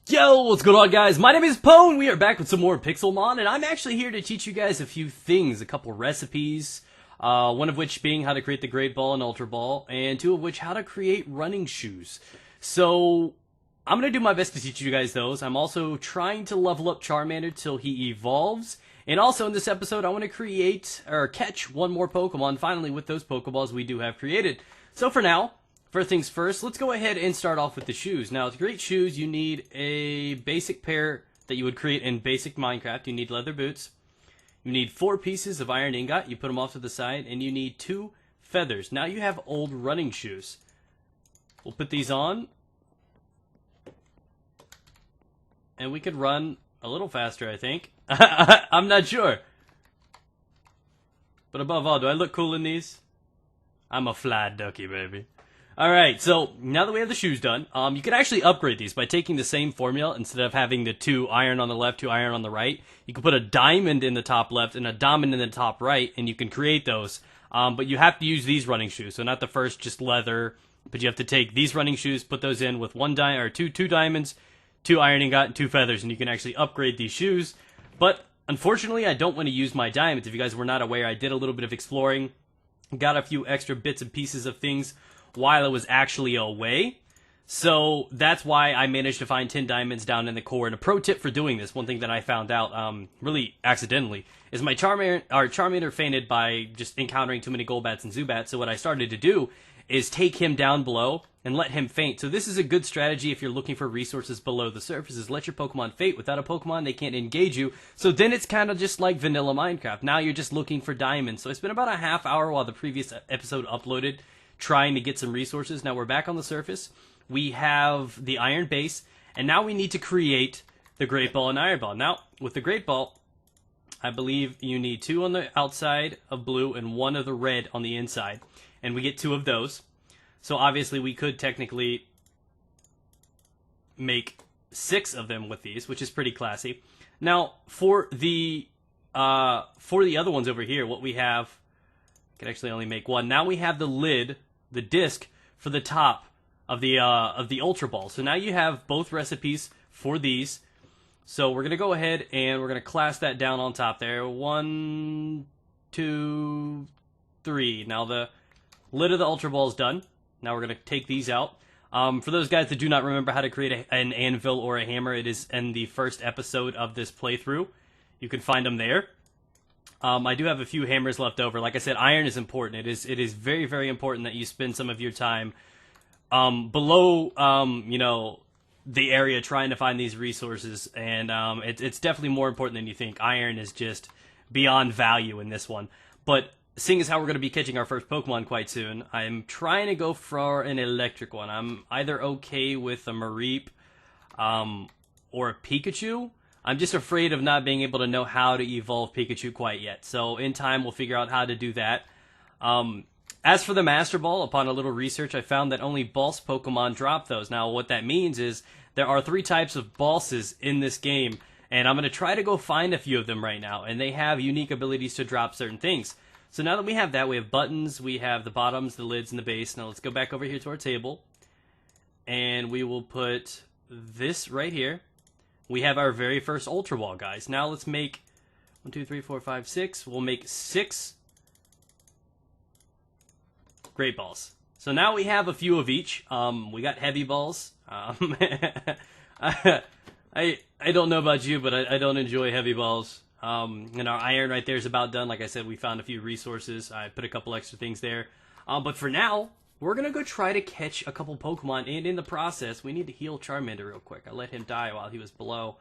Yo, what's going on, guys? My name is Pwn. We are back with some more PIXELMON, and I'm actually here to teach you guys a few things, a couple recipes, one of which being how to create the Great Ball and Ultra Ball, and two of which how to create running shoes. So, I'm going to do my best to teach you guys those. I'm also trying to level up Charmander till he evolves, and also in this episode, I want to create, or catch one more Pokemon, finally, with those Pokeballs we do have created. So for now, first things first, let's go ahead and start off with the shoes. Now, to create shoes, you need a basic pair that you would create in basic Minecraft. You need leather boots. You need 4 pieces of iron ingot. You put them off to the side. And you need 2 feathers. Now you have old running shoes. We'll put these on. And we could run a little faster, I think. I'm not sure. But above all, do I look cool in these? I'm a fly ducky, baby. Alright, so now that we have the shoes done, you can actually upgrade these by taking the same formula. Instead of having the 2 iron on the left, 2 iron on the right, you can put a diamond in the top left and a diamond in the top right, and you can create those. But you have to use these running shoes, so not the first, just leather, but you have to take these running shoes, put those in with two diamonds, 2 iron ingot, and 2 feathers, and you can actually upgrade these shoes. But unfortunately, I don't want to use my diamonds. If you guys were not aware, I did a little bit of exploring, got a few extra bits and pieces of things while I was actually away. So that's why I managed to find 10 diamonds down in the core. And a pro tip for doing this, one thing that I found out really accidentally, is my Charmander fainted by just encountering too many Golbats and Zubats. So what I started to do is take him down below and let him faint. So this is a good strategy if you're looking for resources below the surface, is let your Pokemon faint. Without a Pokemon, they can't engage you. So then it's kind of just like vanilla Minecraft. Now you're just looking for diamonds. So I spent about a half hour while the previous episode uploaded trying to get some resources. Now we're back on the surface. We have the iron base, and now we need to create the Great Ball and Iron Ball. Now, with the Great Ball, I believe you need 2 on the outside of blue and 1 of the red on the inside. And we get 2 of those. So obviously we could technically make 6 of them with these, which is pretty classy. Now, for the other ones over here, what we have, I can actually only make 1. Now we have the lid, the disc for the top of the Ultra Ball. So now you have both recipes for these. So we're gonna go ahead and we're gonna class that down on top there. 1, 2, 3. Now the lid of the Ultra Ball is done. Now we're gonna take these out. For those guys that do not remember how to create an anvil or a hammer, it is in the first episode of this playthrough. You can find them there. I do have a few hammers left over. Like I said, iron is important. It is very, very important that you spend some of your time below, the area trying to find these resources. And it's definitely more important than you think. Iron is just beyond value in this one. But seeing as how we're going to be catching our first Pokemon quite soon, I'm trying to go for an electric one. I'm either okay with a Mareep or a Pikachu. I'm just afraid of not being able to know how to evolve Pikachu quite yet. So in time, we'll figure out how to do that. As for the Master Ball, upon a little research, I found that only Boss Pokemon drop those. Now, what that means is there are 3 types of bosses in this game, and I'm going to try to go find a few of them right now, and they have unique abilities to drop certain things. So now that we have that, we have buttons, we have the bottoms, the lids, and the base. Now let's go back over here to our table, and we will put this right here. We have our very first Ultra Ball, guys. Now let's make 1, 2, 3, 4, 5, 6. We'll make 6 Great Balls. So now we have a few of each. We got heavy balls. I don't know about you, but I don't enjoy heavy balls. And our iron right there is about done. Like I said, we found a few resources. I put a couple extra things there. But for now, we're going to go try to catch a couple Pokemon, and in the process, we need to heal Charmander real quick. I let him die while he was below.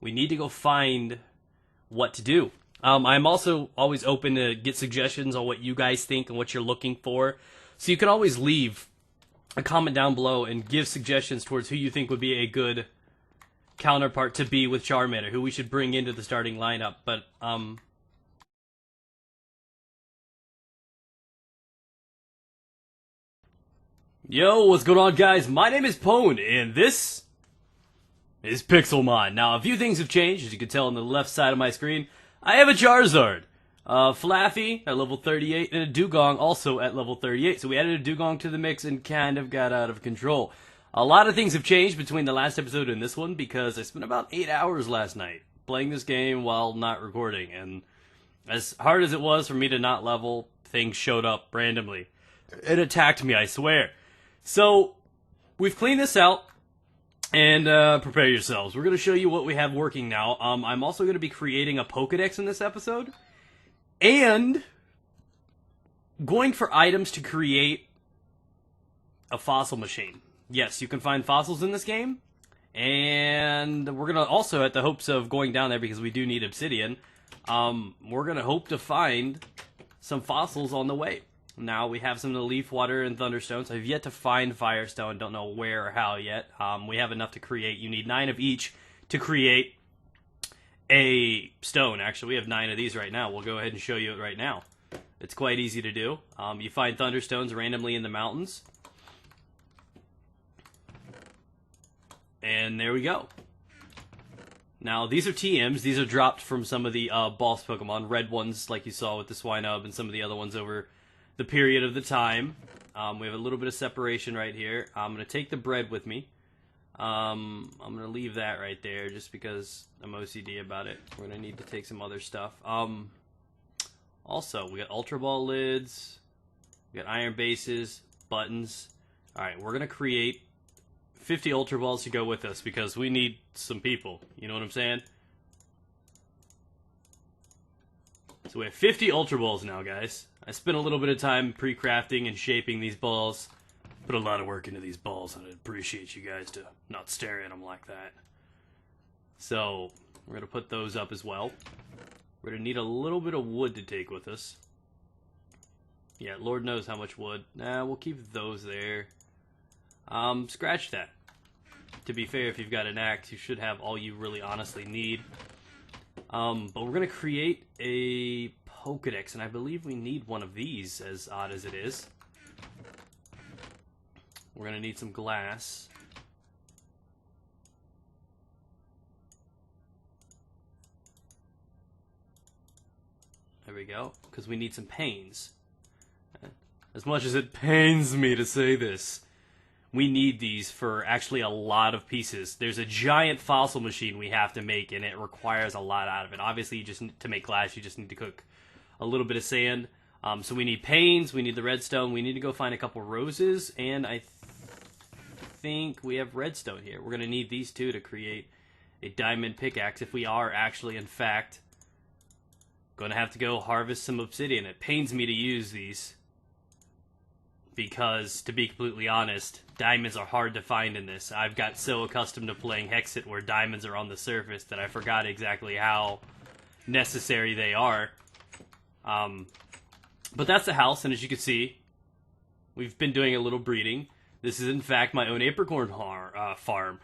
We need to go find what to do. I'm also always open to get suggestions on what you guys think and what you're looking for. So you can always leave a comment down below and give suggestions towards who you think would be a good counterpart to be with Charmander, who we should bring into the starting lineup. But, Yo, what's going on, guys? My name is Pwn, and this is PIXELMON. Now, a few things have changed, as you can tell on the left side of my screen. I have a Charizard, Flaffy at level 38, and a Dugong also at level 38. So we added a Dugong to the mix and kind of got out of control. A lot of things have changed between the last episode and this one because I spent about 8 hours last night playing this game while not recording, and as hard as it was for me to not level, things showed up randomly. It attacked me, I swear. So, we've cleaned this out, and prepare yourselves. We're going to show you what we have working now. I'm also going to be creating a Pokedex in this episode, and going for items to create a fossil machine. Yes, you can find fossils in this game, and we're going to also, at the hopes of going down there because we do need obsidian, we're going to hope to find some fossils on the way. Now, we have some of the leaf water and thunderstones. I've yet to find firestone, don't know where or how yet. We have enough to create. You need 9 of each to create a stone. Actually, we have 9 of these right now. We'll go ahead and show you it right now. It's quite easy to do. You find thunderstones randomly in the mountains. And there we go. Now, these are TMs. These are dropped from some of the boss Pokemon. Red ones, like you saw with the Swinub, and some of the other ones over the period of the time. We have a little bit of separation right here. I'm going to take the bread with me. I'm going to leave that right there just because I'm OCD about it. We're going to need to take some other stuff. Also, we got Ultra Ball lids. We got iron bases, buttons. Alright, we're going to create 50 Ultra Balls to go with us because we need some people. You know what I'm saying? So we have 50 Ultra Balls now, guys. I spent a little bit of time pre-crafting and shaping these balls. Put a lot of work into these balls, and I'd appreciate you guys to not stare at them like that. So, we're going to put those up as well. We're going to need a little bit of wood to take with us. Yeah, Lord knows how much wood. Nah, we'll keep those there. Scratch that. To be fair, if you've got an axe, you should have all you really honestly need. But we're going to create a Pokedex, and I believe we need one of these, as odd as it is. We're going to need some glass. There we go, because we need some panes. As much as it pains me to say this, we need these for actually a lot of pieces. There's a giant fossil machine we have to make, and it requires a lot out of it. Obviously, you just need to make glass, you just need to cook a little bit of sand. So we need panes, we need the redstone, we need to go find a couple roses, and I think we have redstone here. We're going to need these two to create a diamond pickaxe if we are actually, in fact, going to have to go harvest some obsidian. It pains me to use these because, to be completely honest, diamonds are hard to find in this. I've got so accustomed to playing Hexit where diamonds are on the surface that I forgot exactly how necessary they are. But that's the house, and as you can see, we've been doing a little breeding. This is, in fact, my own apricorn farm.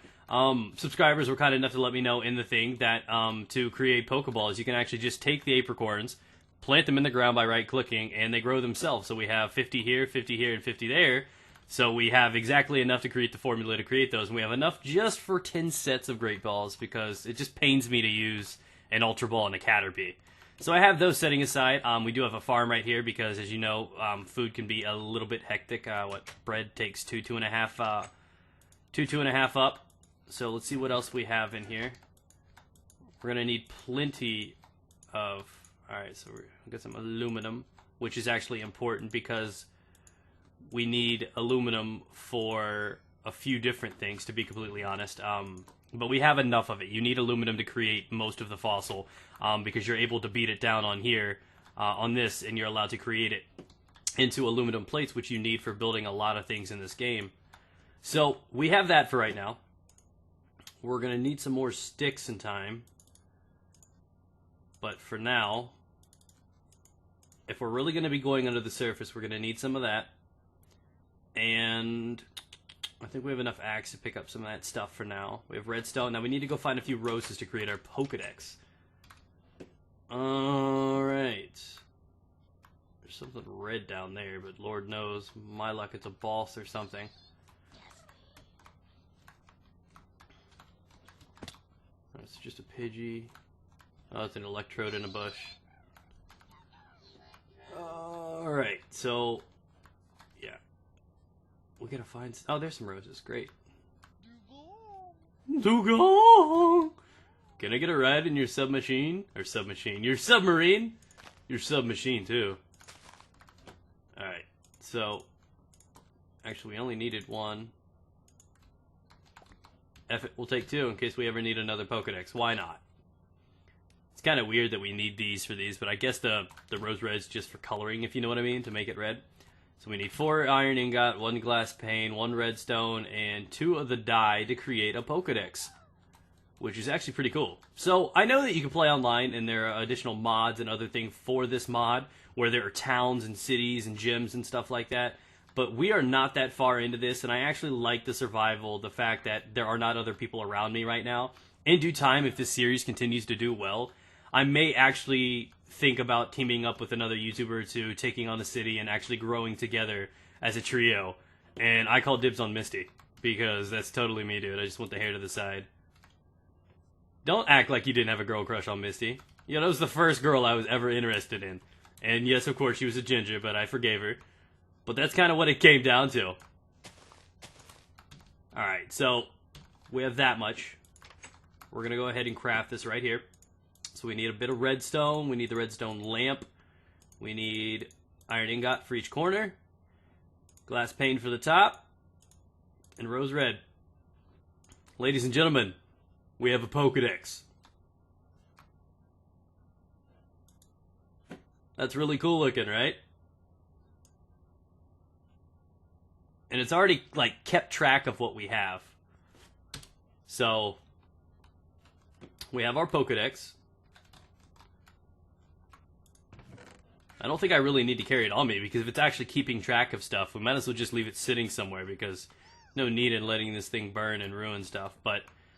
Subscribers were kind enough to let me know in the thing that to create Pokeballs, you can actually just take the apricorns, plant them in the ground by right-clicking, and they grow themselves. So we have 50 here, and 50 there. So we have exactly enough to create the formula to create those. And we have enough just for 10 sets of Great Balls because it just pains me to use an Ultra Ball and a Caterpie. So I have those setting aside. We do have a farm right here because, as you know, food can be a little bit hectic. Bread takes two and a half up. So let's see what else we have in here. We're gonna need plenty of. All right, so we'll get some aluminum, which is actually important because we need aluminum for a few different things, to be completely honest. But we have enough of it. You need aluminum to create most of the fossil because you're able to beat it down on here, on this, and you're allowed to create it into aluminum plates, which you need for building a lot of things in this game. So we have that for right now. We're going to need some more sticks in time. But for now, if we're really going to be going under the surface, we're going to need some of that. And I think we have enough axe to pick up some of that stuff for now. We have redstone. Now we need to go find a few roses to create our Pokedex. Alright. There's something red down there, but Lord knows, my luck, it's a boss or something. It's just a Pidgey. Oh, it's an electrode in a bush. Alright, so, yeah. We gotta find... Oh, there's some roses. Great. Dugong! Can I get a ride in your submachine? Or submachine? Your submarine? Your submachine, too. Alright, so... Actually, we only needed one. F it, we'll take two in case we ever need another Pokedex. Why not? It's kind of weird that we need these for these, but I guess the rose red's just for coloring, if you know what I mean, to make it red. So we need 4 iron ingot, 1 glass pane, 1 redstone, and 2 of the dye to create a Pokedex, which is actually pretty cool. So I know that you can play online, and there are additional mods and other things for this mod, where there are towns and cities and gyms and stuff like that. But we are not that far into this, and I actually like the survival, the fact that there are not other people around me right now. In due time, if this series continues to do well, I may actually think about teaming up with another YouTuber or two, taking on the city, and actually growing together as a trio. And I call dibs on Misty, because that's totally me, dude. I just want the hair to the side. Don't act like you didn't have a girl crush on Misty. Yeah, that was the first girl I was ever interested in. And yes, of course, she was a ginger, but I forgave her. But that's kind of what it came down to. Alright, so we have that much. We're going to go ahead and craft this right here. So we need a bit of redstone. We need the redstone lamp. We need iron ingot for each corner. Glass pane for the top. And rose red. Ladies and gentlemen, we have a Pokedex. That's really cool looking, right? And it's already, like, kept track of what we have. So, we have our Pokedex. I don't think I really need to carry it on me, because if it's actually keeping track of stuff, we might as well just leave it sitting somewhere, because no need in letting this thing burn and ruin stuff. But